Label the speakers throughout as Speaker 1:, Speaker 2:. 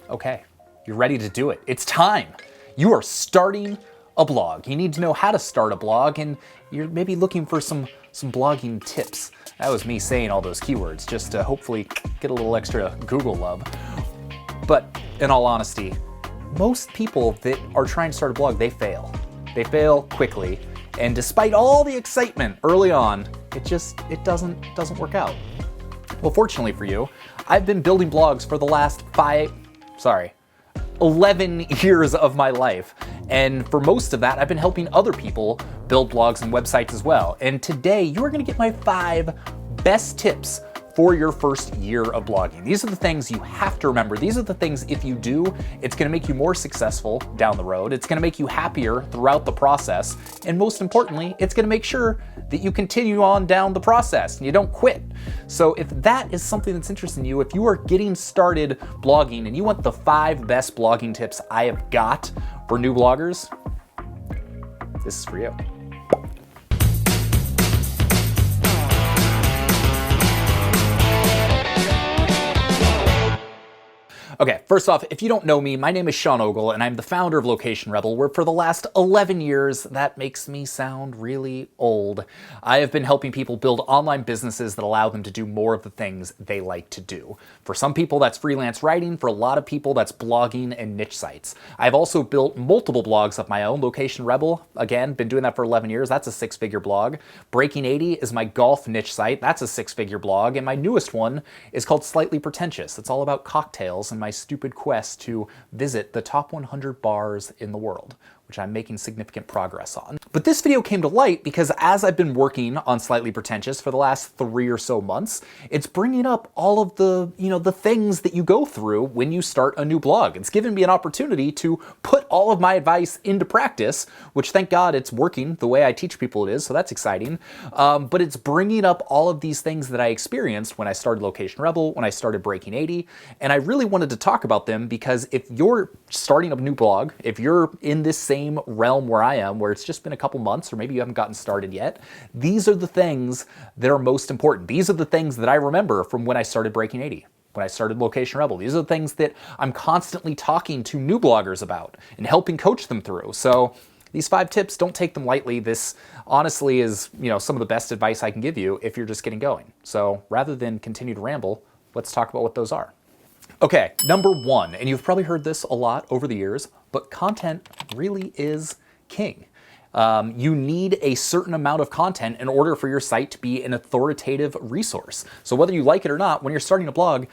Speaker 1: Okay, you're ready to do it. It's time. You are starting a blog. You need to know how to start a blog, and you're maybe looking for some blogging tips. That was me saying all those keywords just to hopefully get a little extra Google love. But in all honesty, most people that are trying to start a blog, they fail. They fail quickly, and despite all the excitement early on, it doesn't work out. Well, fortunately for you, I've been building blogs for the last 11 years of my life. And for most of that, I've been helping other people build blogs and websites as well. And today, you are gonna get my 5 best tips for your first year of blogging. These are the things you have to remember. These are the things, if you do, it's gonna make you more successful down the road. It's gonna make you happier throughout the process. And most importantly, it's gonna make sure that you continue on down the process and you don't quit. So if that is something that's interesting to you, if you are getting started blogging and you want the 5 best blogging tips I have got for new bloggers, this is for you. Okay, first off, if you don't know me, my name is Sean Ogle, and I'm the founder of Location Rebel, where for the last 11 years, that makes me sound really old, I have been helping people build online businesses that allow them to do more of the things they like to do. For some people, that's freelance writing. For a lot of people, that's blogging and niche sites. I've also built multiple blogs of my own. Location Rebel, again, been doing that for 11 years. That's a 6-figure blog. Breaking 80 is my golf niche site. That's a 6-figure blog. And my newest one is called Slightly Pretentious. It's all about cocktails and my stupid quest to visit the top 100 bars in the world, which I'm making significant progress on. But this video came to light because as I've been working on Slightly Pretentious for the last 3 or so months, it's bringing up all of the, the things that you go through when you start a new blog. It's given me an opportunity to put all of my advice into practice, which thank God it's working the way I teach people it is, so that's exciting. But it's bringing up all of these things that I experienced when I started Location Rebel, when I started Breaking 80, and I really wanted to talk about them because if you're starting a new blog, if you're in this same realm where I am, where it's just been a couple months, or maybe you haven't gotten started yet, these are the things that are most important. These are the things that I remember from when I started Breaking 80, when I started Location Rebel. These are the things that I'm constantly talking to new bloggers about and helping coach them through. So these 5 tips, don't take them lightly. This honestly is, some of the best advice I can give you if you're just getting going. So rather than continue to ramble, let's talk about what those are. Okay, number 1, and you've probably heard this a lot over the years, but content really is king. You need a certain amount of content in order for your site to be an authoritative resource. So whether you like it or not, when you're starting a blog,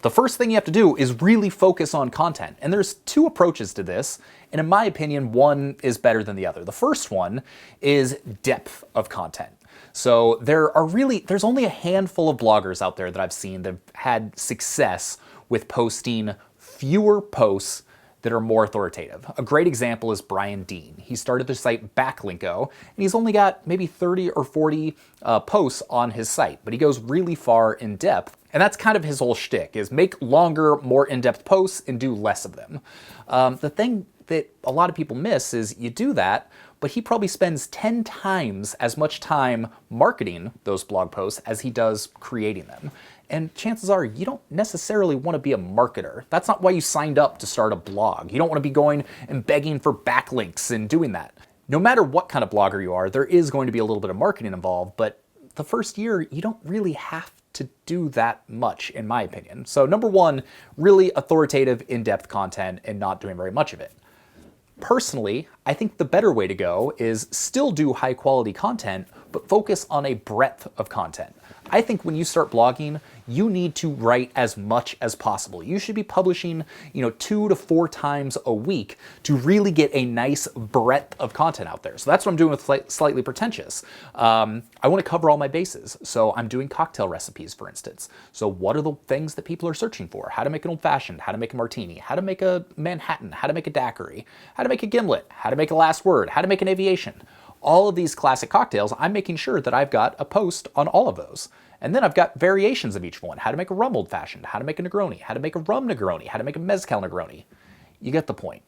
Speaker 1: the first thing you have to do is really focus on content. And there's 2 approaches to this, and in my opinion, one is better than the other. The first one is depth of content. So there's only a handful of bloggers out there that I've seen that have had success with posting fewer posts that are more authoritative. A great example is Brian Dean. He started the site Backlinko, and he's only got maybe 30 or 40 posts on his site, but he goes really far in depth. And that's kind of his whole shtick, is make longer, more in-depth posts and do less of them. The thing that a lot of people miss is you do that, but he probably spends 10 times as much time marketing those blog posts as he does creating them. And chances are you don't necessarily want to be a marketer. That's not why you signed up to start a blog. You don't want to be going and begging for backlinks and doing that. No matter what kind of blogger you are, there is going to be a little bit of marketing involved, but the first year, you don't really have to do that much, in my opinion. So number 1, really authoritative, in-depth content and not doing very much of it. Personally, I think the better way to go is still do high quality content, but focus on a breadth of content. I think when you start blogging, you need to write as much as possible. You should be publishing, 2 to 4 times a week to really get a nice breadth of content out there. So that's what I'm doing with Slightly Pretentious. I want to cover all my bases. So I'm doing cocktail recipes, for instance. So what are the things that people are searching for? How to make an old fashioned, how to make a martini, how to make a Manhattan, how to make a daiquiri, how to make a gimlet, how to make a last word, how to make an aviation. All of these classic cocktails, I'm making sure that I've got a post on all of those. And then I've got variations of each one. How to make a rum old fashioned, how to make a Negroni, how to make a rum Negroni, how to make a mezcal Negroni. You get the point.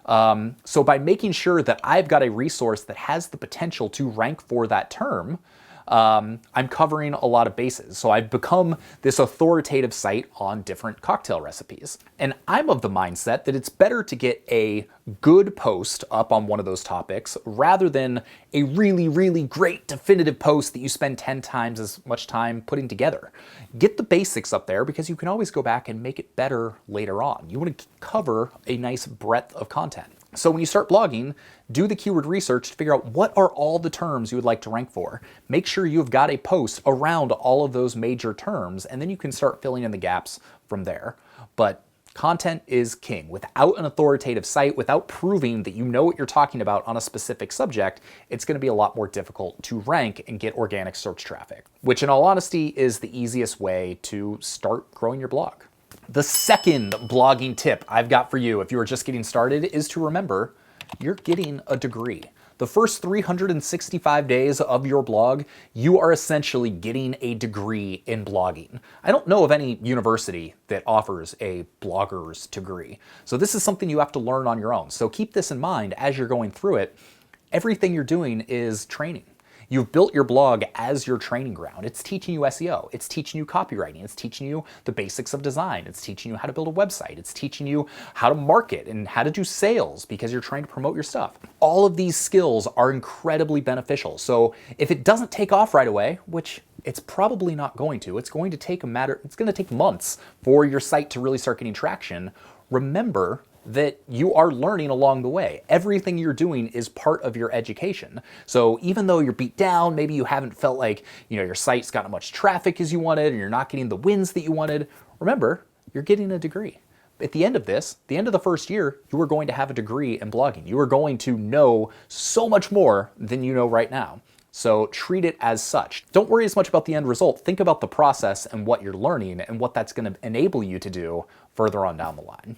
Speaker 1: So by making sure that I've got a resource that has the potential to rank for that term, I'm covering a lot of bases. So I've become this authoritative site on different cocktail recipes. And I'm of the mindset that it's better to get a good post up on one of those topics rather than a really, really great definitive post that you spend 10 times as much time putting together. Get the basics up there because you can always go back and make it better later on. You want to cover a nice breadth of content. So when you start blogging, do the keyword research to figure out what are all the terms you would like to rank for. Make sure you've got a post around all of those major terms, and then you can start filling in the gaps from there. But content is king. Without an authoritative site, without proving that you know what you're talking about on a specific subject, it's going to be a lot more difficult to rank and get organic search traffic, which in all honesty is the easiest way to start growing your blog. The second blogging tip I've got for you if you are just getting started is to remember you're getting a degree. The first 365 days of your blog, you are essentially getting a degree in blogging. I don't know of any university that offers a blogger's degree. So this is something you have to learn on your own. So keep this in mind as you're going through it. Everything you're doing is training. You've built your blog as your training ground. It's teaching you SEO. It's teaching you copywriting. It's teaching you the basics of design. It's teaching you how to build a website. It's teaching you how to market and how to do sales because you're trying to promote your stuff. All of these skills are incredibly beneficial. So if it doesn't take off right away, which it's probably not going to, it's going to take months for your site to really start getting traction. Remember that you are learning along the way. Everything you're doing is part of your education. So even though you're beat down, maybe you haven't felt like, your site's got as much traffic as you wanted and you're not getting the wins that you wanted, remember, you're getting a degree. At the end of the first year, you are going to have a degree in blogging. You are going to know so much more than you know right now. So treat it as such. Don't worry as much about the end result. Think about the process and what you're learning and what that's going to enable you to do further on down the line.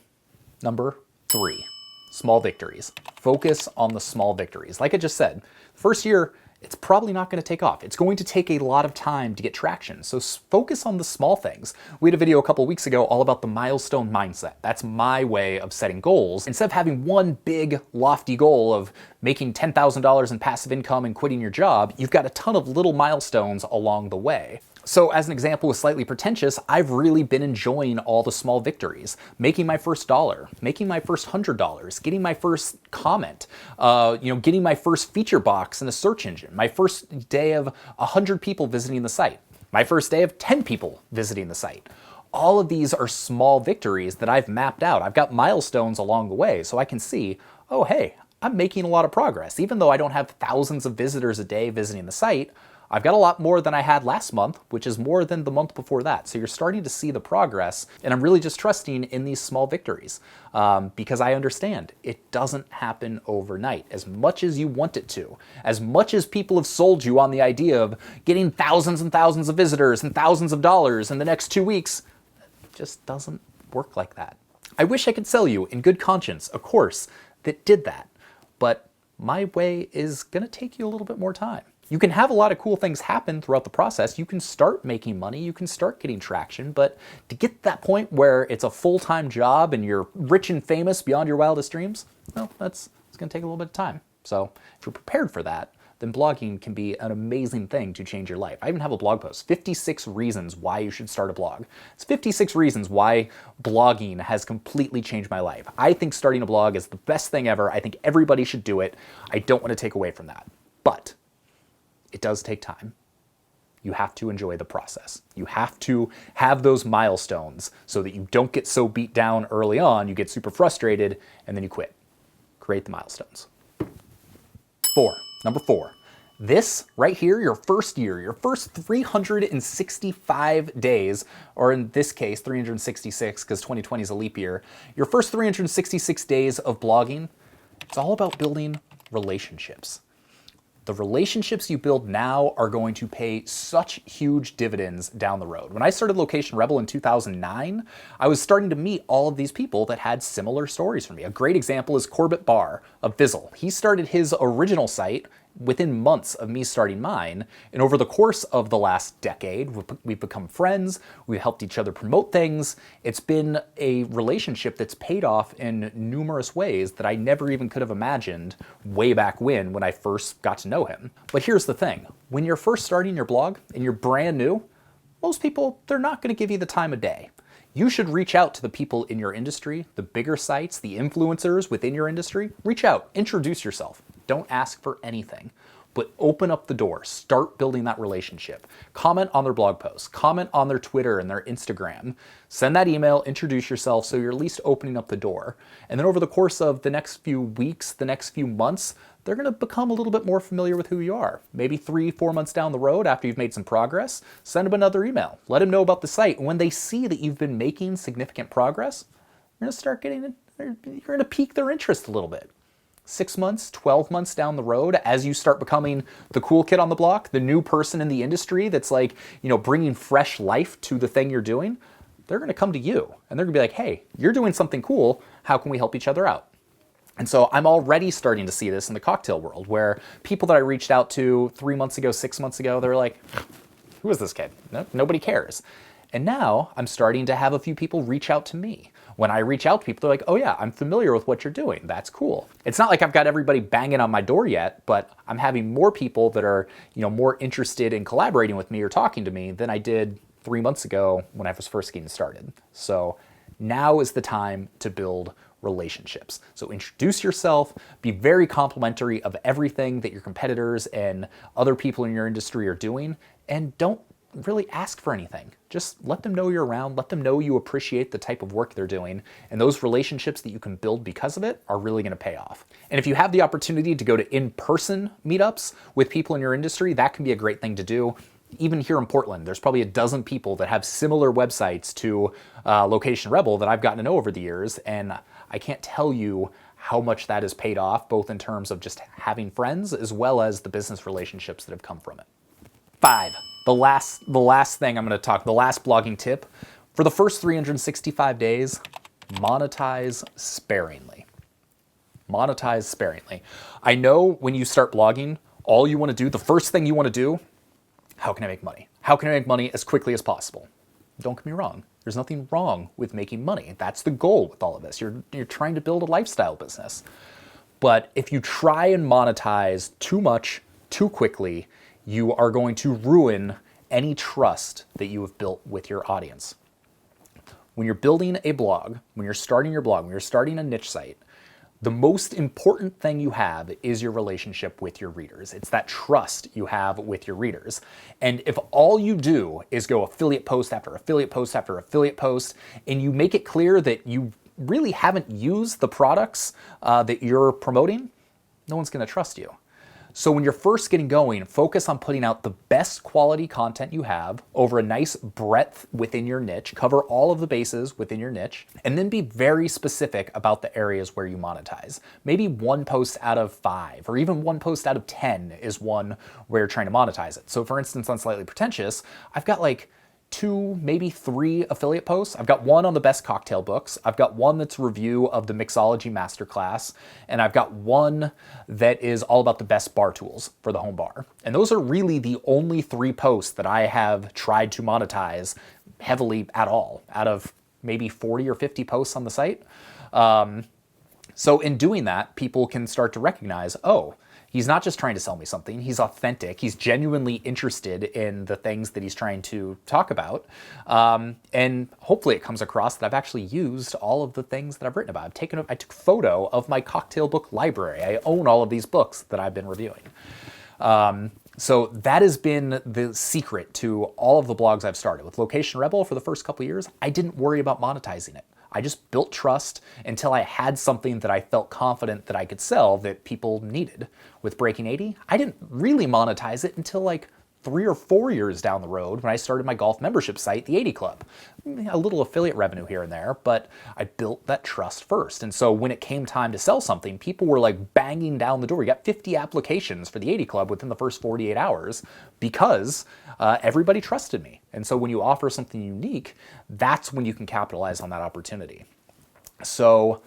Speaker 1: Number 3, small victories. Focus on the small victories. Like I just said, first year, it's probably not going to take off. It's going to take a lot of time to get traction. So focus on the small things. We had a video a couple weeks ago all about the milestone mindset. That's my way of setting goals. Instead of having one big lofty goal of making $10,000 in passive income and quitting your job, you've got a ton of little milestones along the way. So as an example with Slightly Pretentious, I've really been enjoying all the small victories. Making my first $1, making my first $100, getting my first comment, getting my first feature box in a search engine, my first day of 100 people visiting the site, my first day of 10 people visiting the site. All of these are small victories that I've mapped out. I've got milestones along the way so I can see, oh, hey, I'm making a lot of progress. Even though I don't have thousands of visitors a day visiting the site, I've got a lot more than I had last month, which is more than the month before that. So you're starting to see the progress, and I'm really just trusting in these small victories because I understand it doesn't happen overnight as much as you want it to. As much as people have sold you on the idea of getting thousands and thousands of visitors and thousands of dollars in the next 2 weeks, it just doesn't work like that. I wish I could sell you in good conscience a course that did that, but my way is going to take you a little bit more time. You can have a lot of cool things happen throughout the process. You can start making money, you can start getting traction, but to get to that point where it's a full-time job and you're rich and famous beyond your wildest dreams, well, it's going to take a little bit of time. So if you're prepared for that, then blogging can be an amazing thing to change your life. I even have a blog post, 56 reasons why you should start a blog. It's 56 reasons why blogging has completely changed my life. I think starting a blog is the best thing ever. I think everybody should do it. I don't want to take away from that, but it does take time. You have to enjoy the process. You have to have those milestones so that you don't get so beat down early on, you get super frustrated, and then you quit. Create the milestones. Number 4. This right here, your first year, your first 365 days, or in this case, 366, because 2020 is a leap year, your first 366 days of blogging, it's all about building relationships. The relationships you build now are going to pay such huge dividends down the road. When I started Location Rebel in 2009, I was starting to meet all of these people that had similar stories for me. A great example is Corbett Barr of Fizzle. He started his original site within months of me starting mine. And over the course of the last decade, we've become friends, we've helped each other promote things. It's been a relationship that's paid off in numerous ways that I never even could have imagined way back when I first got to know him. But here's the thing, when you're first starting your blog and you're brand new, most people, they're not going to give you the time of day. You should reach out to the people in your industry, the bigger sites, the influencers within your industry. Reach out, introduce yourself. Don't ask for anything, but open up the door, start building that relationship. Comment on their blog posts, comment on their Twitter and their Instagram. Send that email, introduce yourself, so you're at least opening up the door. And then over the course of the next few weeks, the next few months, they're going to become a little bit more familiar with who you are. Maybe 3-4 months down the road, after you've made some progress, send them another email. Let them know about the site. And when they see that you've been making significant progress, you're going to pique their interest a little bit. 6 months, 12 months down the road, as you start becoming the cool kid on the block, the new person in the industry that's like, bringing fresh life to the thing you're doing, they're going to come to you and they're going to be like, hey, you're doing something cool. How can we help each other out? And so I'm already starting to see this in the cocktail world, where people that I reached out to 3 months ago, 6 months ago, they're like, who is this kid? Nobody cares. And now I'm starting to have a few people reach out to me. When I reach out to people, they're like, oh yeah, I'm familiar with what you're doing. That's cool. It's not like I've got everybody banging on my door yet, but I'm having more people that are, more interested in collaborating with me or talking to me than I did 3 months ago when I was first getting started. So now is the time to build relationships. So introduce yourself, be very complimentary of everything that your competitors and other people in your industry are doing, and don't really ask for anything. Just let them know you're around, let them know you appreciate the type of work they're doing, and those relationships that you can build because of it are really going to pay off. And if you have the opportunity to go to in-person meetups with people in your industry, that can be a great thing to do. Even here in Portland, there's probably a dozen people that have similar websites to Location Rebel that I've gotten to know over the years, and I can't tell you how much that has paid off, both in terms of just having friends as well as the business relationships that have come from it. 5, the last thing I'm going to talk, the last blogging tip. For the first 365 days, monetize sparingly. Monetize sparingly. I know when you start blogging, all you want to do, the first thing you want to do, how can I make money? How can I make money as quickly as possible? Don't get me wrong. There's nothing wrong with making money. That's the goal with all of this. You're trying to build a lifestyle business. But if you try and monetize too much, too quickly, you are going to ruin any trust that you have built with your audience. When you're building a blog, when you're starting your blog, when you're starting a niche site, the most important thing you have is your relationship with your readers. It's that trust you have with your readers. And if all you do is go affiliate post after affiliate post after affiliate post, and you make it clear that you really haven't used the products that you're promoting, no one's going to trust you. So when you're first getting going, focus on putting out the best quality content you have over a nice breadth within your niche, cover all of the bases within your niche, and then be very specific about the areas where you monetize. Maybe 1 post out of 5, or even 1 post out of 10 is one where you're trying to monetize it. So for instance, on Slightly Pretentious, I've got like 2, maybe 3 affiliate posts. I've got one on the best cocktail books. I've got one that's a review of the mixology masterclass. And I've got one that is all about the best bar tools for the home bar. And those are really the only 3 posts that I have tried to monetize heavily at all, out of maybe 40 or 50 posts on the site. So in doing that, people can start to recognize, oh, he's not just trying to sell me something, he's authentic, he's genuinely interested in the things that he's trying to talk about. And hopefully it comes across that I've actually used all of the things that I've written about. I took a photo of my cocktail book library. I own all of these books that I've been reviewing. So that has been the secret to all of the blogs I've started. With Location Rebel for the first couple of years, I didn't worry about monetizing it. I just built trust until I had something that I felt confident that I could sell that people needed. With Breaking 80, I didn't really monetize it until like 3 or 4 years down the road when I started my golf membership site, the 80 Club. A little affiliate revenue here and there, but I built that trust first. And so when it came time to sell something, people were like banging down the door. We got 50 applications for the 80 Club within the first 48 hours because everybody trusted me. And so when you offer something unique, that's when you can capitalize on that opportunity. So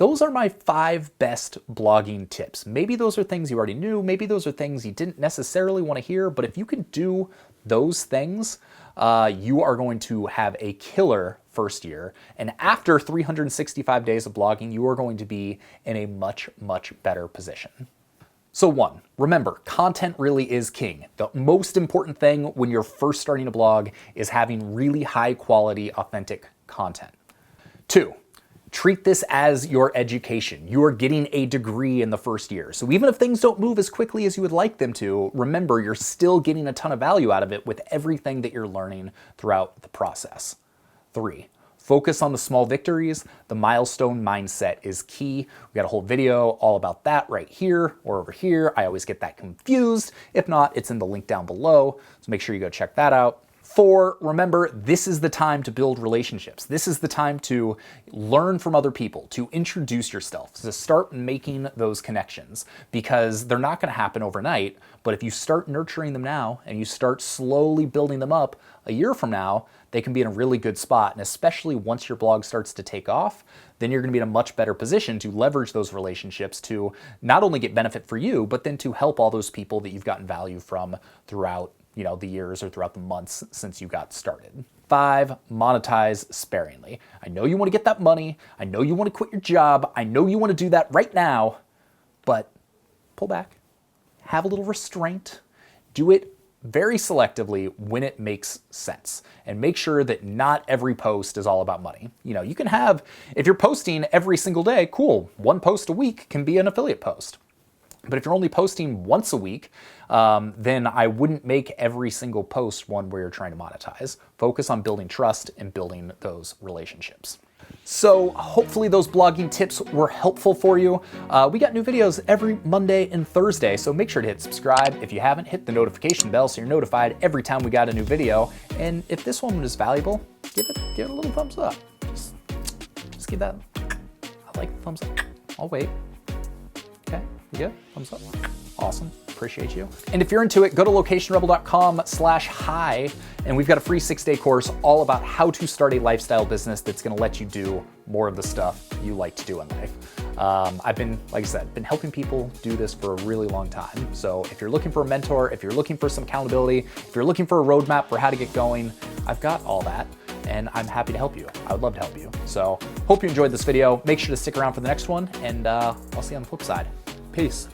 Speaker 1: those are my 5 best blogging tips. Maybe those are things you already knew, maybe those are things you didn't necessarily want to hear, but if you can do those things, you are going to have a killer first year. And after 365 days of blogging, you are going to be in a much, much better position. So 1, remember, content really is king. The most important thing when you're first starting a blog is having really high quality, authentic content. 2, treat this as your education. You are getting a degree in the first year. So even if things don't move as quickly as you would like them to, remember, you're still getting a ton of value out of it with everything that you're learning throughout the process. 3, focus on the small victories. The milestone mindset is key. We got a whole video all about that right here or over here. I always get that confused. If not, it's in the link down below. So make sure you go check that out. 4, remember, this is the time to build relationships. This is the time to learn from other people, to introduce yourself, to start making those connections, because they're not going to happen overnight. But if you start nurturing them now and you start slowly building them up, a year from now, they can be in a really good spot. And especially once your blog starts to take off, then you're going to be in a much better position to leverage those relationships to not only get benefit for you, but then to help all those people that you've gotten value from throughout the years or throughout the months since you got started. 5, monetize sparingly. I know you want to get that money. I know you want to quit your job. I know you want to do that right now, but pull back, have a little restraint, do it very selectively when it makes sense, and make sure that not every post is all about money. You can have, if you're posting every single day, cool, 1 post a week can be an affiliate post. But if you're only posting once a week, then I wouldn't make every single post one where you're trying to monetize. Focus on building trust and building those relationships. So hopefully those blogging tips were helpful for you. We got new videos every Monday and Thursday, so make sure to hit subscribe. If you haven't, hit the notification bell so you're notified every time we got a new video. And if this one was valuable, give it a little thumbs up. Just give that, I like the thumbs up. I'll wait. Okay, you good? Thumbs up. Awesome, appreciate you. And if you're into it, go to locationrebel.com/hi, and we've got a free 6-day course all about how to start a lifestyle business that's gonna let you do more of the stuff you like to do in life. I've been, like I said, been helping people do this for a really long time. So if you're looking for a mentor, if you're looking for some accountability, if you're looking for a roadmap for how to get going, I've got all that. And I'm happy to help you. I would love to help you. So hope you enjoyed this video. Make sure to stick around for the next one, and I'll see you on the flip side. Peace.